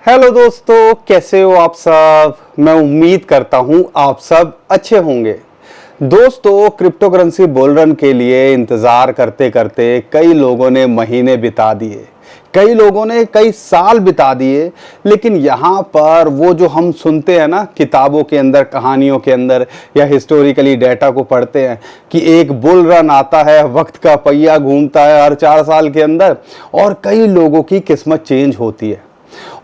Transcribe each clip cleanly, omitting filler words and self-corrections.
Hello दोस्तों, कैसे हो आप सब। मैं उम्मीद करता हूं आप सब अच्छे होंगे। दोस्तों, क्रिप्टो करेंसी बुल रन के लिए इंतजार करते करते कई लोगों ने महीने बिता दिए, कई लोगों ने कई साल बिता दिए। लेकिन यहाँ पर वो जो हम सुनते हैं ना, किताबों के अंदर, कहानियों के अंदर या हिस्टोरिकली डाटा को पढ़ते हैं कि एक बुल रन आता है, वक्त का पहिया घूमता है हर 4 साल के अंदर और कई लोगों की किस्मत चेंज होती है।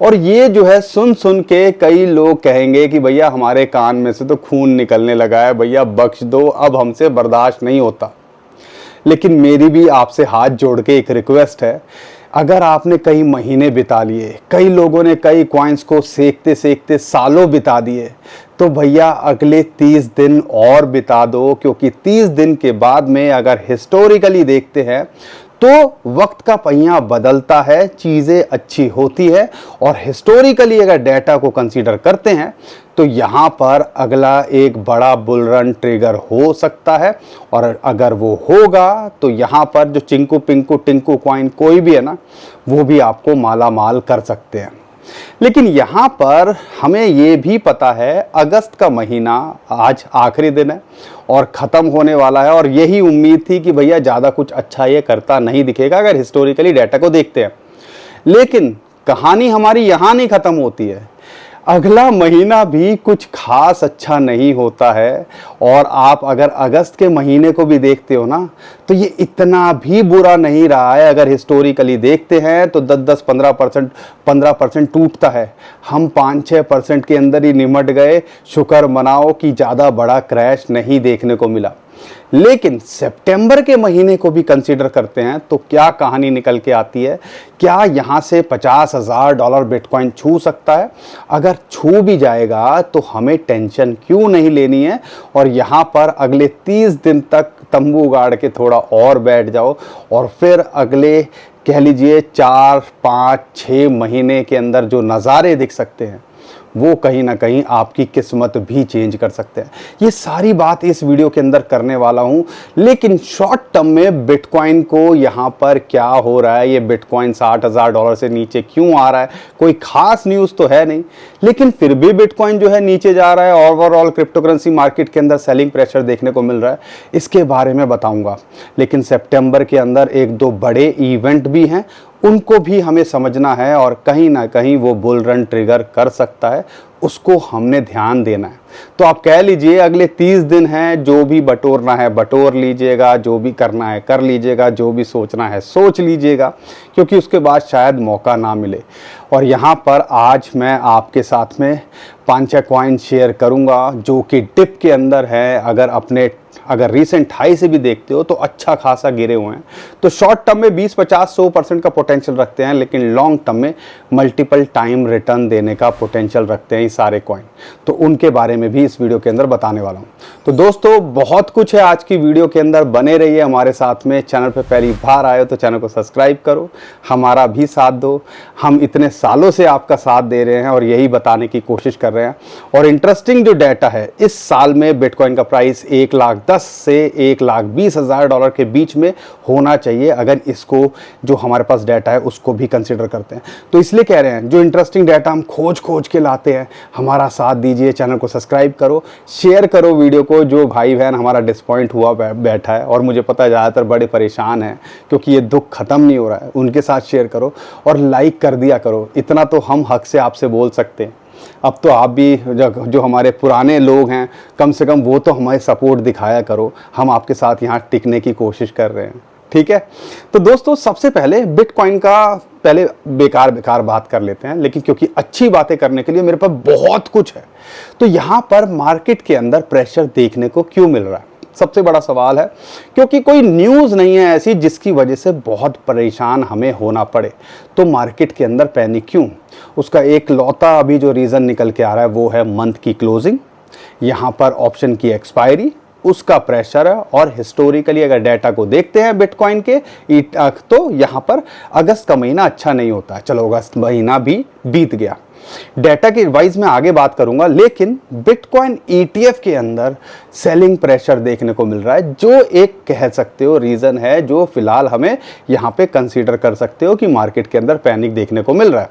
और ये जो है सुन सुन के कई लोग कहेंगे कि भैया हमारे कान में से तो खून निकलने लगा है, भैया बख्श दो, अब हमसे बर्दाश्त नहीं होता। लेकिन मेरी भी आपसे हाथ जोड़ के एक रिक्वेस्ट है, अगर आपने कई महीने बिता लिए, कई लोगों ने कई कॉइन्स को सेकते सेकते सालों बिता दिए, तो भैया अगले 30 दिन और बिता दो। क्योंकि 30 दिन के बाद में अगर हिस्टोरिकली देखते हैं तो वक्त का पहिया बदलता है, चीज़ें अच्छी होती है। और हिस्टोरिकली अगर डेटा को कंसीडर करते हैं तो यहाँ पर अगला एक बड़ा बुल रन ट्रिगर हो सकता है। और अगर वो होगा तो यहाँ पर जो चिंकू पिंकू टिंकू कॉइन कोई भी है ना, वो भी आपको माला माल कर सकते हैं। लेकिन यहाँ पर हमें ये भी पता है, अगस्त का महीना आज आखिरी दिन है और ख़त्म होने वाला है। और यही उम्मीद थी कि भैया ज़्यादा कुछ अच्छा ये करता नहीं दिखेगा अगर हिस्टोरिकली डाटा को देखते हैं। लेकिन कहानी हमारी यहाँ नहीं ख़त्म होती है, अगला महीना भी कुछ खास अच्छा नहीं होता है। और आप अगर अगस्त के महीने को भी देखते हो ना, तो ये इतना भी बुरा नहीं रहा है। अगर हिस्टोरिकली देखते हैं तो 10-10, 15% टूटता है, हम 5-6% के अंदर ही निमट गए। शुक्र मनाओ कि ज़्यादा बड़ा क्रैश नहीं देखने को मिला। लेकिन सितंबर के महीने को भी कंसीडर करते हैं तो क्या कहानी निकल के आती है। क्या यहाँ से $50,000 बिटकॉइन छू सकता है? अगर छू भी जाएगा तो हमें टेंशन क्यों नहीं लेनी है। और यहाँ पर अगले 30 दिन तक तंबू गाड़ के थोड़ा और बैठ जाओ और फिर अगले कह लीजिए 4-5-6 महीने के अंदर जो नज़ारे दिख सकते हैं वो कहीं ना कहीं आपकी किस्मत भी चेंज कर सकते हैं। ये सारी बात इस वीडियो के अंदर करने वाला हूँ। लेकिन शॉर्ट टर्म में बिटकॉइन को यहाँ पर क्या हो रहा है, ये बिटकॉइन $60,000 से नीचे क्यों आ रहा है, कोई खास न्यूज़ तो है नहीं। लेकिन फिर भी बिटकॉइन जो है नीचे जा रहा है। ओवरऑल क्रिप्टो करेंसी मार्केट के अंदर सेलिंग प्रेशर देखने को मिल रहा है, इसके बारे में बताऊँगा। लेकिन सितंबर के अंदर 1-2 बड़े इवेंट भी हैं, उनको भी हमें समझना है और कहीं ना कहीं वो बुल रन ट्रिगर कर सकता है, उसको हमने ध्यान देना है। तो आप कह लीजिए अगले 30 दिन हैं, जो भी बटोरना है बटोर लीजिएगा, जो भी करना है कर लीजिएगा, जो भी सोचना है सोच लीजिएगा, क्योंकि उसके बाद शायद मौका ना मिले। और यहाँ पर आज मैं आपके साथ में 5-6 कॉइन शेयर करूँगा जो कि डिप के अंदर है। अगर रीसेंट हाई से भी देखते हो तो अच्छा खासा गिरे हुए हैं। तो शॉर्ट टर्म में 20-50-100% का पोटेंशियल रखते हैं, लेकिन लॉन्ग टर्म में मल्टीपल टाइम रिटर्न देने का पोटेंशियल रखते हैं ये सारे कॉइन। तो उनके बारे में भी इस वीडियो के अंदर बताने वाला हूं। तो दोस्तों, बहुत कुछ है आज की वीडियो के अंदर, बने रहिए हमारे साथ में। चैनल पे पहली बार आए हो तो चैनल को सब्सक्राइब करो, हमारा भी साथ दो। हम इतने सालों से आपका साथ दे रहे हैं और यही बताने की कोशिश कर रहे हैं। और इंटरेस्टिंग जो डाटा है, इस साल में बिटकॉइन का प्राइस 1,10,000 से 1,20,000 के बीच में होना चाहिए, अगर इसको जो हमारे पास डाटा है उसको भी कंसीडर करते हैं। तो इसलिए कह रहे हैं, जो इंटरेस्टिंग डाटा हम खोज खोज के लाते हैं, हमारा साथ दीजिए, चैनल को सब्सक्राइब करो, शेयर करो वीडियो को। जो भाई बहन हमारा डिसपॉइंट हुआ बैठा है, और मुझे पता है ज़्यादातर बड़े परेशान हैं क्योंकि ये दुख ख़त्म नहीं हो रहा है, उनके साथ शेयर करो और लाइक कर दिया करो। इतना तो हम हक से आपसे बोल सकते हैं। अब तो आप भी जो हमारे पुराने लोग हैं, कम से कम वो तो हमें सपोर्ट दिखाया करो। हम आपके साथ यहाँ टिकने की कोशिश कर रहे हैं, ठीक है। तो दोस्तों, सबसे पहले बिटकॉइन का पहले बेकार बात कर लेते हैं, लेकिन क्योंकि अच्छी बातें करने के लिए मेरे पास बहुत कुछ है। तो यहाँ पर मार्केट के अंदर प्रेशर देखने को क्यों मिल रहा है, सबसे बड़ा सवाल है। क्योंकि कोई न्यूज़ नहीं है ऐसी जिसकी वजह से बहुत परेशान हमें होना पड़े। तो मार्केट के अंदर पैनिक क्यों? उसका एक लौता अभी जो रीज़न निकल के आ रहा है वो है मंथ की क्लोजिंग, यहाँ पर ऑप्शन की एक्सपायरी, उसका प्रेशर है। और हिस्टोरिकली अगर डाटा को देखते हैं बिटकॉइन के, तो यहाँ पर अगस्त का महीना अच्छा नहीं होता है। चलो, अगस्त महीना भी बीत गया, डाटा के वाइज में आगे बात करूंगा। लेकिन बिटकॉइन ETF के अंदर सेलिंग प्रेशर देखने को मिल रहा है, जो एक कह सकते हो रीज़न है, जो फिलहाल हमें यहाँ पे कंसीडर कर सकते हो कि मार्केट के अंदर पैनिक देखने को मिल रहा है।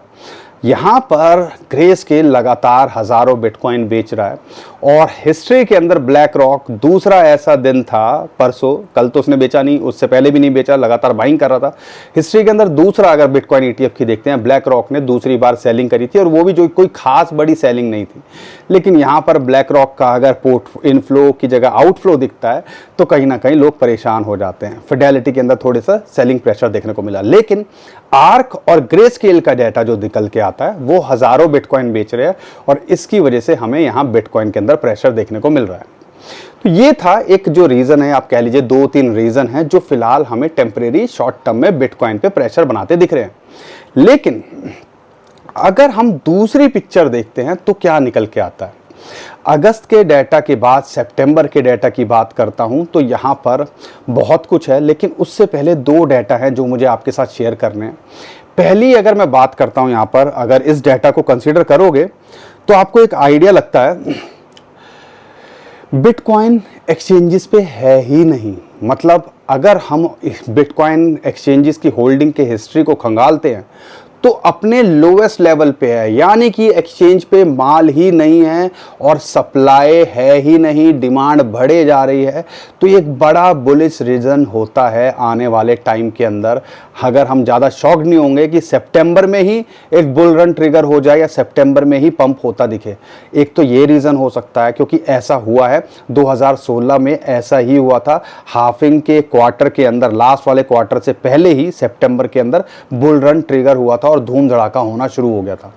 यहाँ पर ग्रे स्केल लगातार हजारों बिटकॉइन बेच रहा है और हिस्ट्री के अंदर ब्लैक रॉक दूसरा ऐसा दिन था, परसों, कल तो उसने बेचा नहीं, उससे पहले भी नहीं बेचा, लगातार बाइंग कर रहा था। हिस्ट्री के अंदर दूसरा अगर बिटकॉइन ईटीएफ की देखते हैं, ब्लैक रॉक ने दूसरी बार सेलिंग करी थी और वो भी जो कोई खास बड़ी सेलिंग नहीं थी। लेकिन यहाँ पर ब्लैक रॉक का अगर पोर्ट इनफ्लो की जगह आउटफ्लो दिखता है तो कहीं ना कहीं लोग परेशान हो जाते हैं। फिडेलिटी के अंदर थोड़ा सा सेलिंग प्रेशर देखने को मिला, लेकिन आर्क और ग्रे स्केल का डाटा जो निकल के आता है वो हजारों बिटकॉइन बेच रहे हैं और इसकी वजह से हमें यहाँ बिटकॉइन के अंदर प्रेशर देखने को मिल रहा है। तो ये था एक जो रीजन है, आप कह लीजिए 2-3 रीजन है जो फिलहाल हमें टेम्परेरी शॉर्ट टर्म में बिटकॉइन पे प्रेशर बनाते दिख रहे हैं। लेकिन अगर हम दूसरी पिक्चर देखते हैं तो क्या निकल के आता है। अगस्त के डेटा के बाद सितंबर के डेटा की बात करता हूं तो यहां पर बहुत कुछ है, लेकिन उससे पहले 2 डेटा हैं जो मुझे आपके साथ शेयर करने हैं। पहली अगर मैं बात करता हूं यहां पर, अगर इस डेटा को कंसीडर करोगे तो आपको एक आइडिया लगता है बिटकॉइन एक्सचेंजेस पे है ही नहीं। मतलब अगर हम बिटकॉइन एक्सचेंजेस की होल्डिंग के हिस्ट्री को खंगालते हैं तो अपने लोवेस्ट लेवल पे है, यानी कि एक्सचेंज पे माल ही नहीं है और सप्लाई है ही नहीं, डिमांड बढ़े जा रही है। तो ये एक बड़ा बुलिश रीजन होता है आने वाले टाइम के अंदर। अगर हम ज़्यादा शॉक नहीं होंगे कि सितंबर में ही एक बुल रन ट्रिगर हो जाए या सितंबर में ही पंप होता दिखे। एक तो ये रीज़न हो सकता है क्योंकि ऐसा हुआ है 2016 में, ऐसा ही हुआ था। हाफिंग के क्वार्टर के अंदर, लास्ट वाले क्वार्टर से पहले ही सितंबर के अंदर बुल रन ट्रिगर हुआ था और धूम धड़ाका होना शुरू हो गया था।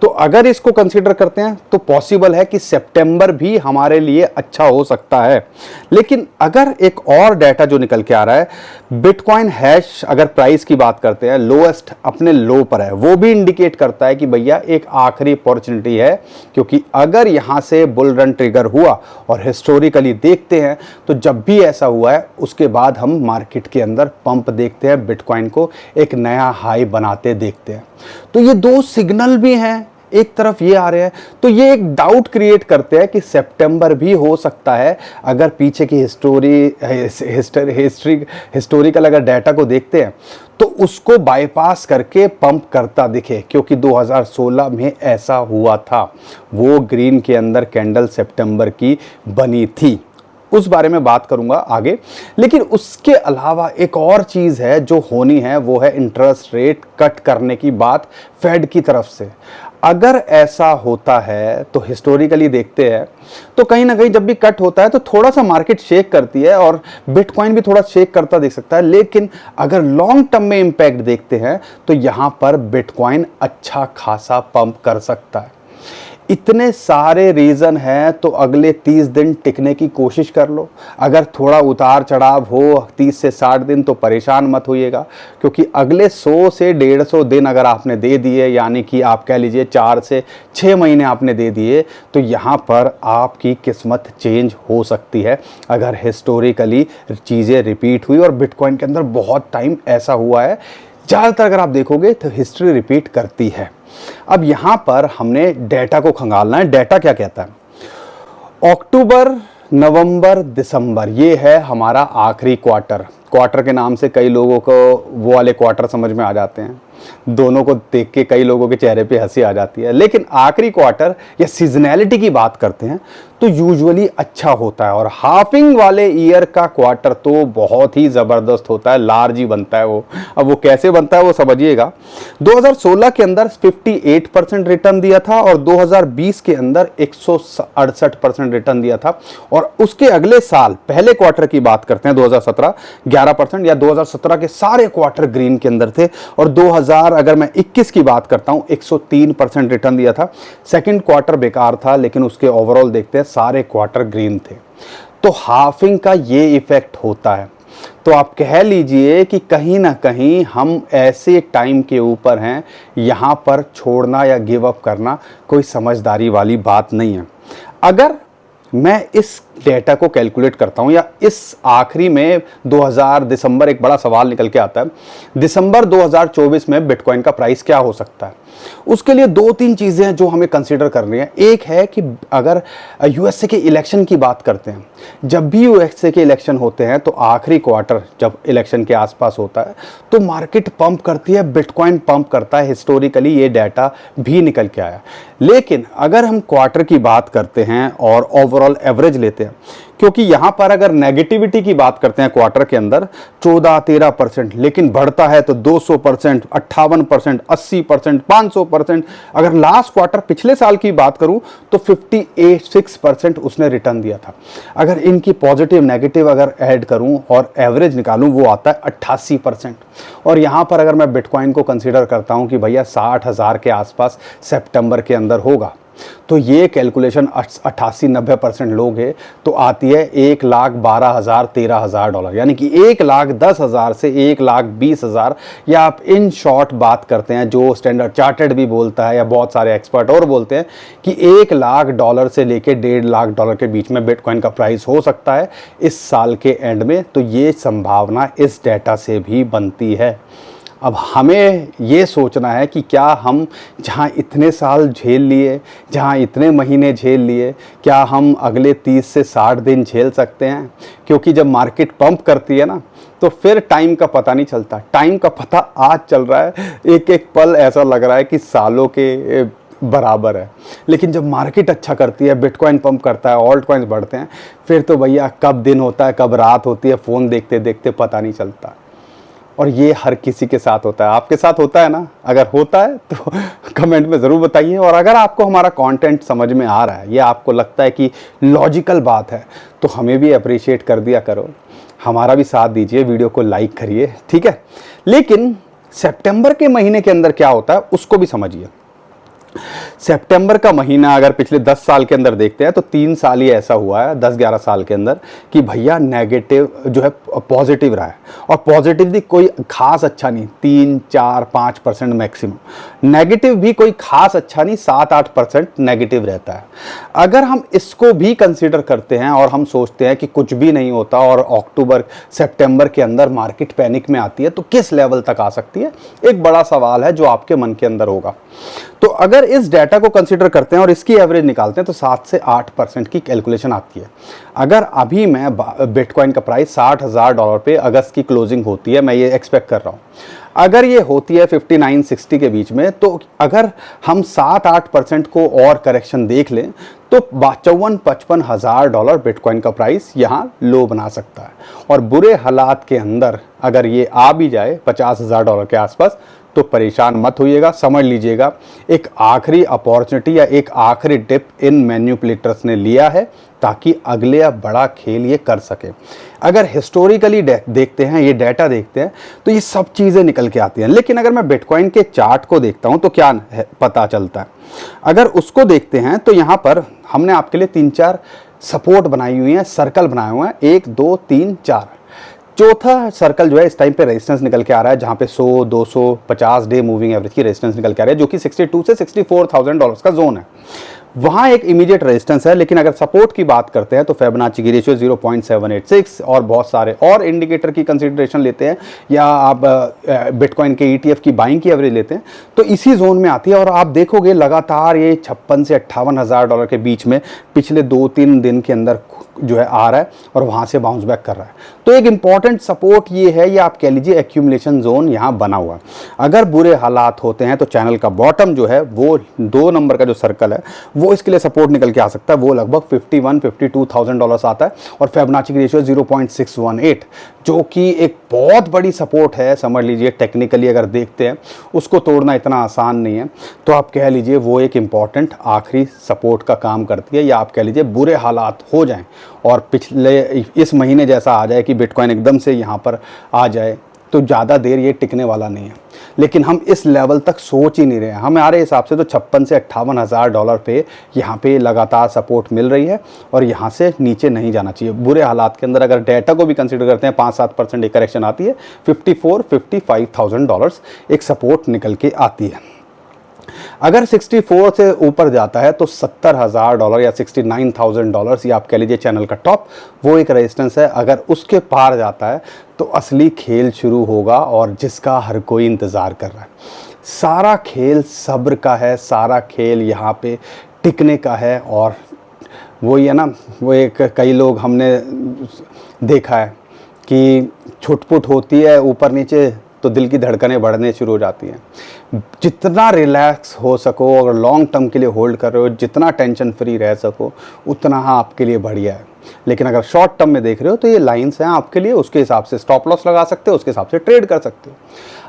तो अगर इसको कंसीडर करते हैं तो पॉसिबल है कि सितंबर भी हमारे लिए अच्छा हो सकता है। लेकिन अगर एक और डाटा जो निकल के आ रहा है, बिटकॉइन हैश अगर प्राइस की बात करते हैं, लोएस्ट अपने लो पर है, वो भी इंडिकेट करता है कि भैया एक आखिरी अपॉर्चुनिटी है। क्योंकि अगर यहां से बुल रन ट्रिगर हुआ और हिस्टोरिकली देखते हैं तो जब भी ऐसा हुआ है उसके बाद हम मार्केट के अंदर पंप देखते हैं, बिटकॉइन को एक नया हाई बनाते देखते हैं। तो ये 2 सिग्नल भी हैं, एक तरफ ये आ रहे हैं, तो ये एक डाउट क्रिएट करते हैं कि सितंबर भी हो सकता है। अगर पीछे की हिस्टोरिकल अगर डाटा को देखते हैं तो उसको बाईपास करके पंप करता दिखे, क्योंकि 2016 में ऐसा हुआ था। वो ग्रीन के अंदर कैंडल सितंबर की बनी थी, उस बारे में बात करूंगा आगे। लेकिन उसके अलावा एक और चीज़ है जो होनी है, वो है इंटरेस्ट रेट कट करने की बात फेड की तरफ से। अगर ऐसा होता है तो हिस्टोरिकली देखते हैं तो कहीं ना कहीं जब भी कट होता है तो थोड़ा सा मार्केट शेक करती है और बिटकॉइन भी थोड़ा शेक करता दिख सकता है। लेकिन अगर लॉन्ग टर्म में इंपैक्ट देखते हैं तो यहां पर बिटकॉइन अच्छा खासा पंप कर सकता है। इतने सारे रीज़न हैं तो अगले 30 दिन टिकने की कोशिश कर लो। अगर थोड़ा उतार चढ़ाव हो 30 से 60 दिन तो परेशान मत होइएगा, क्योंकि अगले 100 से 150 दिन अगर आपने दे दिए, यानी कि आप कह लीजिए 4 से 6 महीने आपने दे दिए, तो यहाँ पर आपकी किस्मत चेंज हो सकती है। अगर हिस्टोरिकली चीज़ें रिपीट हुई और बिटकॉइन के अंदर बहुत टाइम ऐसा हुआ है, ज़्यादातर अगर आप देखोगे तो हिस्ट्री रिपीट करती है। अब यहां पर हमने डेटा को खंगालना है। डेटा क्या कहता है? अक्टूबर, नवंबर, दिसंबर, ये है हमारा आखिरी क्वार्टर। क्वार्टर के नाम से कई लोगों को वो वाले क्वार्टर समझ में आ जाते हैं, दोनों को देख के कई लोगों के चेहरे पे हंसी आ जाती है। लेकिन आखिरी क्वार्टर या सीजनैलिटी की बात करते हैं तो यूजुअली अच्छा होता है, और हाफिंग वाले ईयर का क्वार्टर तो बहुत ही ज़बरदस्त होता है, लार्ज ही बनता है वो। अब वो कैसे बनता है वो समझिएगा। 2016 के अंदर 58% रिटर्न दिया था और 2020 के अंदर 168% रिटर्न दिया था। और उसके अगले साल पहले क्वार्टर की बात करते हैं 2017, 11%, या 2017 के सारे क्वार्टर ग्रीन के अंदर थे। और 2000 अगर मैं 21 की बात करता हूं 103% रिटर्न दिया था। सेकंड क्वार्टर बेकार था, लेकिन उसके ओवरऑल देखते हैं सारे क्वार्टर ग्रीन थे। तो हाफिंग का ये इफेक्ट होता है। तो आप कह लीजिए कि कहीं ना कहीं हम ऐसे टाइम के ऊपर हैं, यहां पर छोड़ना या गिव अप करना कोई समझदारी वाली बात नहीं है। अगर मैं इस डेटा को कैलकुलेट करता हूं, या इस आखिरी में 2000 दिसंबर, एक बड़ा सवाल निकल के आता है, दिसंबर 2024 में बिटकॉइन का प्राइस क्या हो सकता है। उसके लिए दो तीन चीजें हैं जो हमें कंसीडर करनी है। एक है कि अगर यूएसए के इलेक्शन की बात करते हैं, जब भी यूएसए के इलेक्शन होते हैं तो आखिरी क्वार्टर जब इलेक्शन के आसपास होता है तो मार्केट पंप करती है, बिटकॉइन पंप करता है। हिस्टोरिकली ये डाटा भी निकल के आया। लेकिन अगर हम क्वार्टर की बात करते हैं और ओवरऑल एवरेज लेते हैं, क्योंकि यहां पर अगर नेगेटिविटी की बात करते हैं क्वार्टर के अंदर 14-13%, लेकिन बढ़ता है तो 200%, 58%, 80%, 500%। अगर लास्ट क्वार्टर पिछले साल की बात करूं तो 56% उसने रिटर्न दिया था। अगर इनकी पॉजिटिव नेगेटिव अगर ऐड करूं और एवरेज निकालूं, वो आता है 88%। और यहां पर अगर मैं बिटकॉइन को कंसीडर करता हूं कि भैया 60,000 के आसपास सितंबर के अंदर होगा, तो ये कैलकुलेशन 88-90% लोग है तो आती है $1,12,000 $13,000, यानी कि $1,10,000 से $1,20,000। या आप इन शॉर्ट बात करते हैं, जो स्टैंडर्ड चार्टर्ड भी बोलता है या बहुत सारे एक्सपर्ट और बोलते हैं कि $1,00,000 से लेके $1,50,000 के बीच में बिटकॉइन का प्राइस हो सकता है इस साल के एंड में। तो ये संभावना इस डेटा से भी बनती है। अब हमें ये सोचना है कि क्या हम जहाँ इतने साल झेल लिए, जहाँ इतने महीने झेल लिए, क्या हम अगले 30 से 60 दिन झेल सकते हैं। क्योंकि जब मार्केट पंप करती है ना, तो फिर टाइम का पता नहीं चलता। टाइम का पता आज चल रहा है, एक एक पल ऐसा लग रहा है कि सालों के बराबर है। लेकिन जब मार्केट अच्छा करती है, बिटकॉइन पंप करता है, ऑल्ट कॉइन्स बढ़ते हैं, फिर तो भैया कब दिन होता है, कब रात होती है, फ़ोन देखते देखते पता नहीं चलता। और ये हर किसी के साथ होता है। आपके साथ होता है ना? अगर होता है तो कमेंट में ज़रूर बताइए। और अगर आपको हमारा कंटेंट समझ में आ रहा है, ये आपको लगता है कि लॉजिकल बात है, तो हमें भी अप्रिशिएट कर दिया करो, हमारा भी साथ दीजिए, वीडियो को लाइक करिए, ठीक है। लेकिन सितंबर के महीने के अंदर क्या होता है उसको भी समझिए। सितंबर का महीना अगर पिछले 10 साल के अंदर देखते हैं तो 3 साल ही ऐसा हुआ है, 10-11 साल के अंदर, कि भैया नेगेटिव जो है पॉजिटिव रहा है। और पॉजिटिव भी कोई खास अच्छा नहीं, 3-4-5% मैक्सिमम। नेगेटिव भी कोई खास अच्छा नहीं, 7-8% नेगेटिव रहता है। अगर हम इसको भी कंसीडर करते हैं और हम सोचते हैं कि कुछ भी नहीं होता और अक्टूबर सितंबर के अंदर मार्केट पैनिक में आती है, तो किस लेवल तक आ सकती है, एक बड़ा सवाल है जो आपके मन के अंदर होगा। तो अगर इस डेटा को कंसीडर करते हैं और इसकी एवरेज निकालते हैं तो 7 से 8% की कैलकुलेशन आती है। अगर अभी मैं बिटकॉइन का प्राइस $60,000 पे अगस्त की क्लोजिंग होती है, मैं ये एक्सपेक्ट कर रहा हूँ, अगर ये होती है 59-60 के बीच में, तो अगर हम 7-8% को और करेक्शन देख लें तो $54-55,000 बिटकॉइन का प्राइस यहाँ लो बना सकता है। और बुरे हालात के अंदर अगर ये आ भी जाए $50,000 के आसपास, तो परेशान मत होइएगा, समझ लीजिएगा एक आखिरी अपॉर्चुनिटी या एक आखिरी टिप इन मैन्युपुलेटर्स ने लिया है, ताकि अगले बड़ा खेल ये कर सके। अगर हिस्टोरिकली देखते हैं, ये डाटा देखते हैं, तो ये सब चीज़ें निकल के आती हैं। लेकिन अगर मैं बिटकॉइन के चार्ट को देखता हूं तो क्या पता चलता है, अगर उसको देखते हैं तो यहाँ पर हमने आपके लिए 3-4 सपोर्ट बनाई हुई हैं, सर्कल बनाए हुए हैं, 1 2 3 4। चौथा सर्कल जो है इस टाइम पे रेजिस्टेंस निकल के आ रहा है, जहां पे 100, 200, 50 डे मूविंग एवरेज की रेजिस्टेंस निकल के आ रही है, जो कि 62 से $64,000 का जोन है। वहां एक इमीडिएट रेजिस्टेंस है। लेकिन अगर सपोर्ट की बात करते हैं तो फिबोनाची की रेशियो 0.786 और बहुत सारे और इंडिकेटर की कंसीडरेशन लेते हैं, या आप बिटकॉइन के ETF की बाइंग की एवरेज लेते हैं, तो इसी जोन में आती है। और आप देखोगे लगातार ये 56 से $58,000 के बीच में पिछले 2-3 दिन के अंदर जो है आ रहा है और वहां से बाउंस बैक कर रहा है। तो एक इंपॉर्टेंट सपोर्ट ये है, या आप कह लीजिए एक्यूमुलेशन जोन यहाँ बना हुआ। अगर बुरे हालात होते हैं तो चैनल का बॉटम जो है, वो 2 नंबर का जो सर्कल है, वो इसके लिए सपोर्ट निकल के आ सकता है। वो लगभग $51,000-52,000 आता है। और फिबोनाची की रेशियो 0.618, जो कि एक बहुत बड़ी सपोर्ट है, समझ लीजिए। टेक्निकली अगर देखते हैं, उसको तोड़ना इतना आसान नहीं है। तो आप कह लीजिए वो एक इंपॉर्टेंट आखिरी सपोर्ट का काम करती है। या आप कह लीजिए बुरे हालात हो जाएं और पिछले इस महीने जैसा आ जाए कि बिटकॉइन एकदम से यहाँ पर आ जाए, तो ज़्यादा देर ये टिकने वाला नहीं है। लेकिन हम इस लेवल तक सोच ही नहीं रहे हैं। हमारे हिसाब से तो 56 से $58,000 पे यहाँ पे लगातार सपोर्ट मिल रही है और यहाँ से नीचे नहीं जाना चाहिए। बुरे हालात के अंदर अगर डेटा को भी कंसीडर करते हैं, 5-7% एक करेक्शन आती है, $54,000-55,000 एक सपोर्ट निकल के आती है। अगर 64 से ऊपर जाता है तो $70,000 या $69,000 ये आप कह लीजिए चैनल का टॉप, वो एक रेजिस्टेंस है। अगर उसके पार जाता है तो असली खेल शुरू होगा और जिसका हर कोई इंतज़ार कर रहा है। सारा खेल सब्र का है, सारा खेल यहाँ पे टिकने का है। और वही है ना, वो एक कई लोग हमने देखा है कि छुटपुट होती है ऊपर नीचे तो दिल की धड़कनें बढ़ने शुरू हो जाती हैं। जितना रिलैक्स हो सको, अगर लॉन्ग टर्म के लिए होल्ड कर रहे हो, जितना टेंशन फ्री रह सको, उतना आपके लिए बढ़िया है। लेकिन अगर शॉर्ट टर्म में देख रहे हो तो ये लाइंस हैं आपके लिए, उसके हिसाब से स्टॉप लॉस लगा सकते हो, उसके हिसाब से ट्रेड कर सकते हो।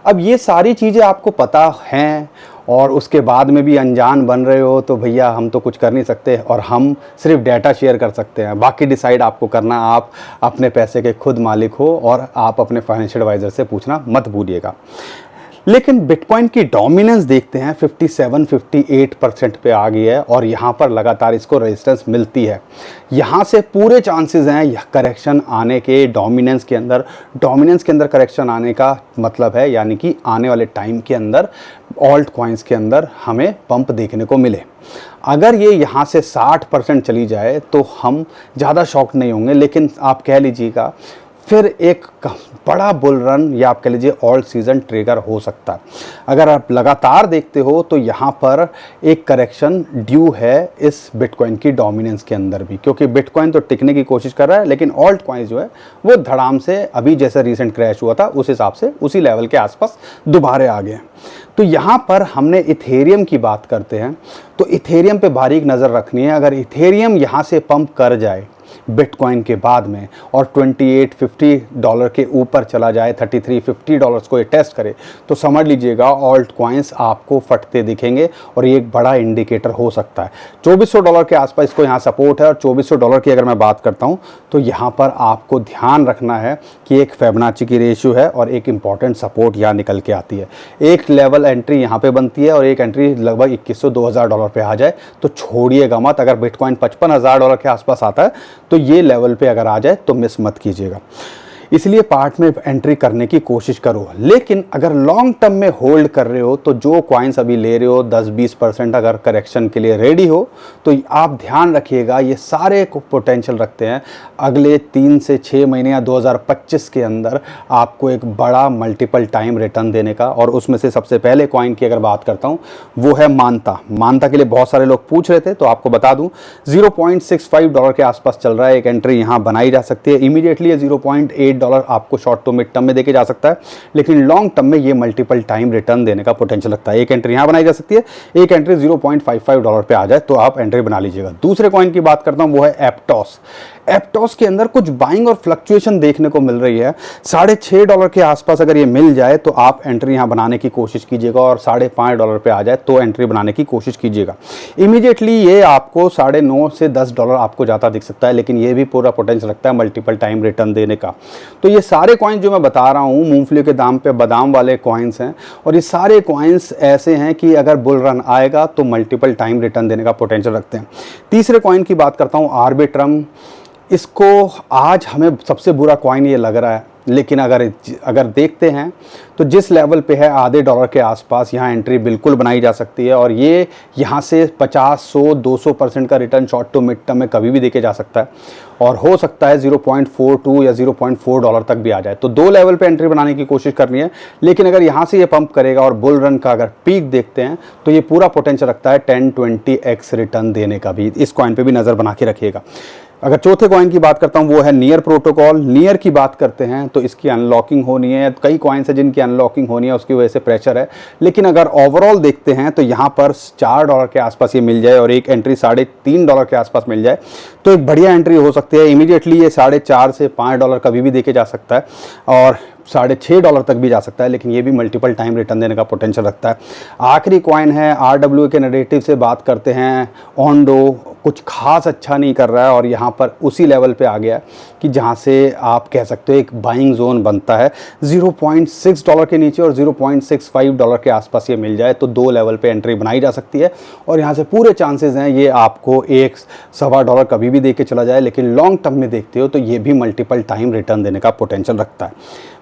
अब ये सारी चीज़ें आपको पता हैं और उसके बाद में भी अनजान बन रहे हो तो भैया हम तो कुछ कर नहीं सकते, और हम सिर्फ डाटा शेयर कर सकते हैं। बाकी डिसाइड आपको करना, आप अपने पैसे के खुद मालिक हो और आप अपने फाइनेंशियल एडवाइज़र से पूछना मत भूलिएगा। लेकिन बिटकॉइन की डोमिनेंस देखते हैं 57-58% पे आ गई है और यहाँ पर लगातार इसको रेजिस्टेंस मिलती है। यहाँ से पूरे चांसेस हैं यह करेक्शन आने के, डोमिनेंस के अंदर करेक्शन आने का मतलब है यानी कि आने वाले टाइम के अंदर ऑल्ट कॉइन्स के अंदर हमें पंप देखने को मिले। अगर ये यहाँ से 60% चली जाए तो हम ज़्यादा शॉक नहीं होंगे, लेकिन आप कह लीजिएगा फिर एक बड़ा बुल रन या आप कह लीजिए ऑल सीज़न ट्रिगर हो सकता है। अगर आप लगातार देखते हो तो यहाँ पर एक करेक्शन ड्यू है इस बिटकॉइन की डोमिनेंस के अंदर भी, क्योंकि बिटकॉइन तो टिकने की कोशिश कर रहा है लेकिन ऑल्ट कॉइन्स जो है वो धड़ाम से अभी जैसे रिसेंट क्रैश हुआ था उस हिसाब से उसी लेवल के आसपास दोबारा आ गए। तो यहाँ पर हमने इथेरियम की बात करते हैं तो इथेरियम पे बारीक नज़र रखनी है। अगर इथेरियम यहाँ से पंप कर जाए बिटकॉइन के बाद में और $28-50 के ऊपर चला जाए, $33-50 को ये टेस्ट करे, तो समझ लीजिएगा ऑल्ट कॉइन्स आपको फटते दिखेंगे और ये एक बड़ा इंडिकेटर हो सकता है। $2400 के आसपास इसको यहाँ सपोर्ट है और $2400 की अगर मैं बात करता हूँ तो यहाँ पर आपको ध्यान रखना है कि एक फिबोनाची की रेशियो है और एक इंपॉर्टेंट सपोर्ट यहाँ निकल के आती है। एक लेवल एंट्री यहाँ पे बनती है और एक एंट्री लगभग $2100-2000 पे आ जाए तो छोड़िएगा मत। अगर बिटकॉइन $55,000 के आसपास आता है तो ये लेवल पे अगर आ जाए तो मिस मत कीजिएगा, इसलिए पार्ट में एंट्री करने की कोशिश करो। लेकिन अगर लॉन्ग टर्म में होल्ड कर रहे हो तो जो कॉइन्स अभी ले रहे हो 10-20% अगर करेक्शन के लिए रेडी हो तो आप ध्यान रखिएगा ये सारे को पोटेंशियल रखते हैं अगले 3 से 6 महीने या 2025 के अंदर आपको एक बड़ा मल्टीपल टाइम रिटर्न देने का। और उसमें से सबसे पहले कॉइन की अगर बात करता हूँ वो है मानता के लिए बहुत सारे लोग पूछ रहे थे तो आपको बता दूँ $0.65 के आसपास चल रहा है। एक एंट्री यहाँ बनाई जा सकती है इमीडिएटली, ये $0.8 आपको शॉर्ट टू मिड टर्म में देके जा सकता है, लेकिन लॉन्ग टर्म में ये मल्टीपल टाइम रिटर्न देने का पोटेंशियल लगता है। एक एंट्री यहां बनाई जा सकती है, एक एंट्री $0.55 पे आ जाए तो आप एंट्री बना लीजिएगा। दूसरे कॉइन की बात करता हूं वो है एप्टॉस। एप्टॉस के अंदर कुछ बाइंग और फ्लक्चुएशन देखने को मिल रही है। $6.5 के आसपास अगर ये मिल जाए तो आप एंट्री यहां बनाने की कोशिश कीजिएगा और $5.5 पे आ जाए तो एंट्री बनाने की कोशिश कीजिएगा। इमीडिएटली ये आपको $9.5 से $10 आपको ज़्यादा दिख सकता है, लेकिन ये भी पूरा पोटेंशियल रखता है मल्टीपल टाइम रिटर्न देने का। तो ये सारे कॉइन्स जो मैं बता रहा हूँ मूंगफली के दाम पे बादाम वाले कॉइन्स हैं और ये सारे कॉइन्स ऐसे हैं कि अगर बुल रन आएगा तो मल्टीपल टाइम रिटर्न देने का पोटेंशियल रखते हैं। तीसरे कॉइन की बात करता हूँ आर्बिट्रम। इसको आज हमें सबसे बुरा कॉइन ये लग रहा है, लेकिन अगर देखते हैं तो जिस लेवल पे है आधे डॉलर के आसपास यहाँ एंट्री बिल्कुल बनाई जा सकती है और ये यहाँ से 50, 100, 200% का return short to mid term में कभी भी देके जा सकता है और हो सकता है 0.42 या $0.4 तक भी आ जाए। तो दो लेवल पे एंट्री बनाने की कोशिश करनी है, लेकिन अगर यहाँ से ये पंप करेगा और बुल रन का अगर पीक देखते हैं तो ये पूरा पोटेंशियल रखता है 10-20x रिटर्न देने का भी। इस कॉइन पे भी नज़र बना के रखिएगा। अगर चौथे कॉइन की बात करता हूँ वो है नियर प्रोटोकॉल। नियर की बात करते हैं तो इसकी अनलॉकिंग होनी है, कई कॉइन्स है जिनकी अनलॉकिंग होनी है, उसकी वजह से प्रेशर है। लेकिन अगर ओवरऑल देखते हैं तो यहाँ पर $4 के आसपास ये मिल जाए और एक एंट्री $3.5 के आसपास मिल जाए तो एक बढ़िया एंट्री हो सकती है। इमीडिएटली ये $4.5 से $5 कभी भी देके जा सकता है और $6.5 तक भी जा सकता है, लेकिन ये भी मल्टीपल टाइम रिटर्न देने का पोटेंशियल रखता है। आखिरी कॉइन है RWA के नैरेटिव से बात करते हैं ओंडो। कुछ खास अच्छा नहीं कर रहा है और यहाँ पर उसी लेवल पे आ गया कि जहाँ से आप कह सकते हो एक बाइंग जोन बनता है। $0.6 के नीचे और $0.65 के आसपास ये मिल जाए तो दो लेवल पे एंट्री बनाई जा सकती है और यहाँ से पूरे चांसेस हैं ये आपको $1-1.25 कभी भी दे के चला जाए, लेकिन लॉन्ग टर्म में देखते हो तो ये भी मल्टीपल टाइम रिटर्न देने का पोटेंशियल रखता है।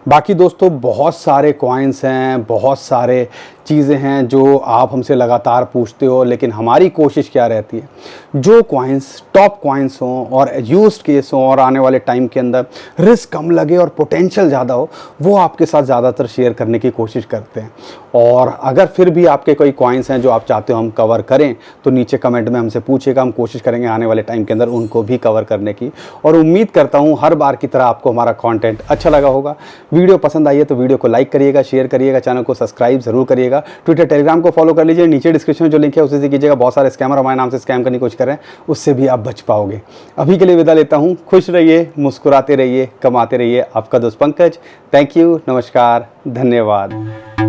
बाकी दोस्तों बहुत सारे कॉइन्स हैं, बहुत सारे चीज़ें हैं जो आप हमसे लगातार पूछते हो, लेकिन हमारी कोशिश क्या रहती है, जो कॉइन्स टॉप कॉइन्स हों और यूज्ड केस हों और आने वाले टाइम के अंदर रिस्क कम लगे और पोटेंशियल ज़्यादा हो, वो आपके साथ ज़्यादातर शेयर करने की कोशिश करते हैं। और अगर फिर भी आपके कोई कॉइन्स हैं जो आप चाहते हो हम कवर करें, तो नीचे कमेंट में हमसे पूछिएगा, हम कोशिश करेंगे आने वाले टाइम के अंदर उनको भी कवर करने की। और उम्मीद करता हूँ हर बार की तरह आपको हमारा कंटेंट अच्छा लगा होगा। वीडियो पसंद आई है तो वीडियो को लाइक करिएगा, शेयर करिएगा, चैनल को सब्सक्राइब जरूर करिएगा, ट्विटर टेलीग्राम को फॉलो कर लीजिए, नीचे डिस्क्रिप्शन में जो लिंक है उसे से कीजिएगा। बहुत सारे स्कैमर हमारे नाम से स्कैम करने की कोशिश कर रहे हैं, उससे भी आप बच पाओगे। अभी के लिए विदा लेता हूँ। खुश रहिए, मुस्कुराते रहिए, कमाते रहिए। आपका दोस्त पंकज। थैंक यू, नमस्कार, धन्यवाद।